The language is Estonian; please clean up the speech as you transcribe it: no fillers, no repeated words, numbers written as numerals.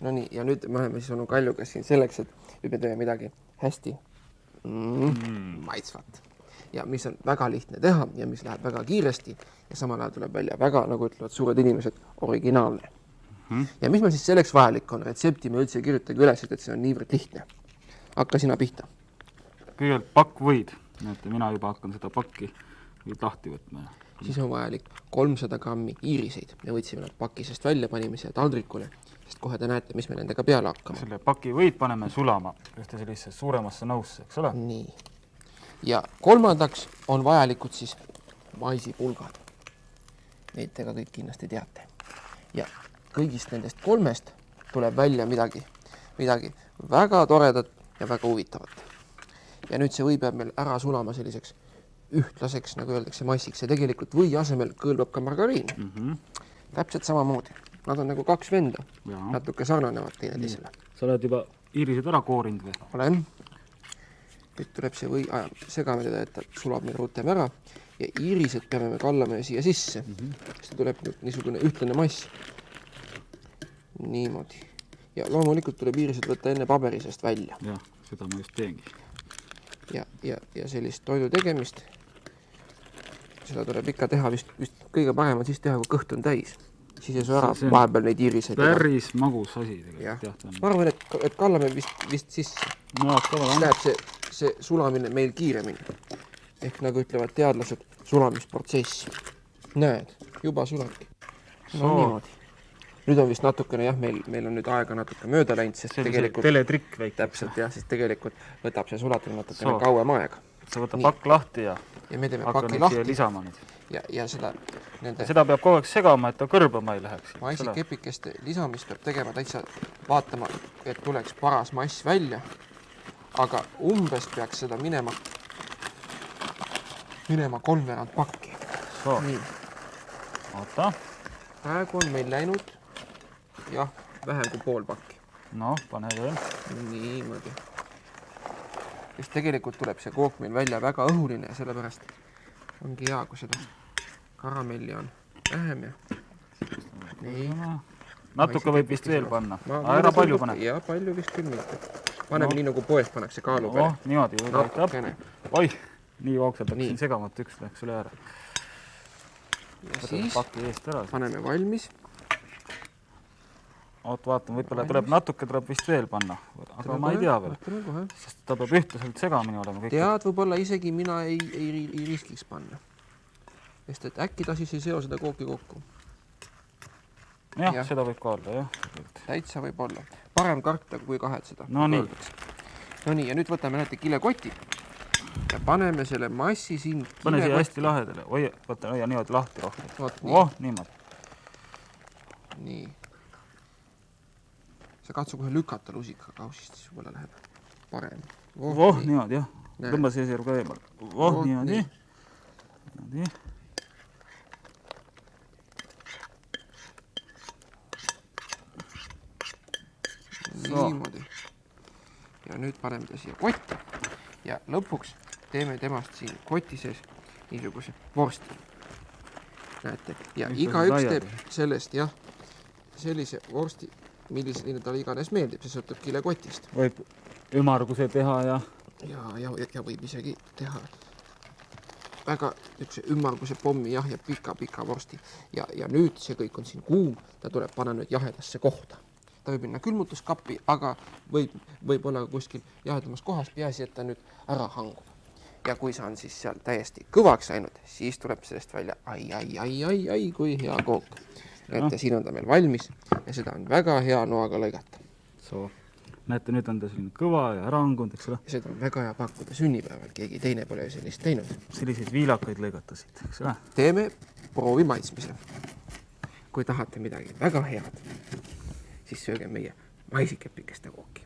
No nii, ja nüüd me oleme siis onu Kaljuga siin selleks, et nüüd me teeme midagi hästi maitsvat. Ja mis on väga lihtne teha ja mis läheb väga kiiresti ja samal ajal tuleb välja väga, nagu ütlevad suured inimesed, originaalne. Ja mis meil siis selleks vajalik on? Retsepti me üldse kirjutage üles, et see on niivõrd lihtne. Hakka sina pihta. Kõigepealt pakkvõid. Näete, mina juba hakkan seda pakki lahti võtma. Siis on vajalik 300 grammi iiriseid. Me võtsime nad pakisest välja, panime siia taldrikule, sest kohe te näete, mis me nendega peale hakkame. Selle pakivõid paneme sulama ühte sellisesse suuremasse nõusse, eks ole? Nii. Ja kolmandaks on vajalikud siis maisipulgad. Neid te ka kõik kindlasti teate. Ja kõigist nendest kolmest tuleb välja midagi väga toredat ja väga huvitavat. Ja nüüd see või peab meil ära sulama selliseks ühtlaseks, nagu öeldakse, massiks. Ja tegelikult või asemel kõlbab ka margariin. Täpselt samamoodi. Nad on nagu kaks venda. Natuke sarnanevad teineteisele. Sa oled juba iirised ära koorinud või? Olen. Nüüd tuleb see või segame teda, et ta sulab meil rutem ära. Ja iirised peame me kallame siia sisse. Siis tuleb niisugune ühtlane mass. Niimoodi. Ja loomulikult tuleb iirised võtta enne paberisest välja. Jah, seda ma just teengi. Ja sellist toidu tegemist, seda tuleb ikka teha vist kõige parem on siis teha, kui kõht on täis. Siis ei saa ära vahepeal neid iiriseid. Päris magus asi tegelikult. Ma arvan, et kallame vist sisse. No, läheb see sulamine meil kiiremini. Ehk nagu ütlevad teadlased, sulamisprotsess. Näed, juba sulabki. No niimoodi. Nüüd on vist natukene, jah, meil on nüüd aega natuke mööda läinud, sest tegelikult... Teletrikk väike. Täpselt, jah, sest tegelikult võtab see sulatamine natukene kauem aega. Sa võta pakk lahti ja me teeme paki lahti. Lisama nüüd. Ja seda peab kogu aeg segama, et ta kõrbama ei läheks. Maisikepikeste lisamist peab tegema täitsa vaatama, et tuleks paras mass välja, aga umbes peaks seda minema 3/4 pakki. Nii. Oota. Praegu on meil läinud vähem kui pool pakki. No, pane veel. Niimoodi. Sest tegelikult tuleb see kook meil välja väga õhuline ja sellepärast ongi hea, kui seda karamelli on vähem ja nii. Natuke võib vist veel panna. Ära palju pane. Ja palju vist küll mitte. Paneme nii nagu poes pannakse kaalu peale. Niimoodi. Natukene. Oi, nii vaaksalt siin segamat üks läks üle ära. Ja siis paneme valmis. Oot, vaatame, võib-olla tuleb natuke, tuleb vist veel panna. Aga ma ei tea veel. Sest ta peab ühtlaselt segamini olema. Tead, võib-olla isegi mina ei riskiks panna. Sest et äkki ta siis ei seo seda kooki kokku. Jah, seda võib ka olla, jah. Täitsa võib olla. Parem karta, kui kahetseda. No nii. No nii, ja nüüd võtame näete kilekoti. Ja paneme selle massi siin pane siia hästi lahedale. Oi, võta, niimoodi lahti rohkem. Niimoodi. Nii. Sa katsu kohe lükata lusika kausist, siis võib-olla läheb parem. Niimoodi, jah. Tõmba siia ka eemal. Niimoodi. Niimoodi. Ja nüüd paneme ta siia kotti. Ja lõpuks teeme temast siin koti sees niisuguse vorsti. Näete. Ja iga üks teeb sellest, sellise vorsti, milline tal iganes meeldib, see sõltub kilekotist. Võib ümmarguse teha ja võib isegi teha väga ümmarguse pommi ja pika vorsti. Ja nüüd see kõik on siin kuum, ta tuleb panna nüüd jahedasse kohta. Ta võib minna külmutuskappi, aga võib olla kuskil jahedamas kohas, peaasi, et ta nüüd ära hangub. Ja kui see on siis seal täiesti kõvaks läinud, siis tuleb sellest välja ai, kui hea kook. Näete, siin on ta meil valmis ja seda on väga hea noaga lõigata. Näete, nüüd on ta selline kõva ja ära hangunud, eks ole? Seda on väga hea pakkuda sünnipäeval, keegi teine pole sellist teinud. Selliseid viilakaid lõigatasid, eks ole? Teeme proovi maitsmise. Kui tahate midagi väga head, siis sööge meie maisikepikeste kooki.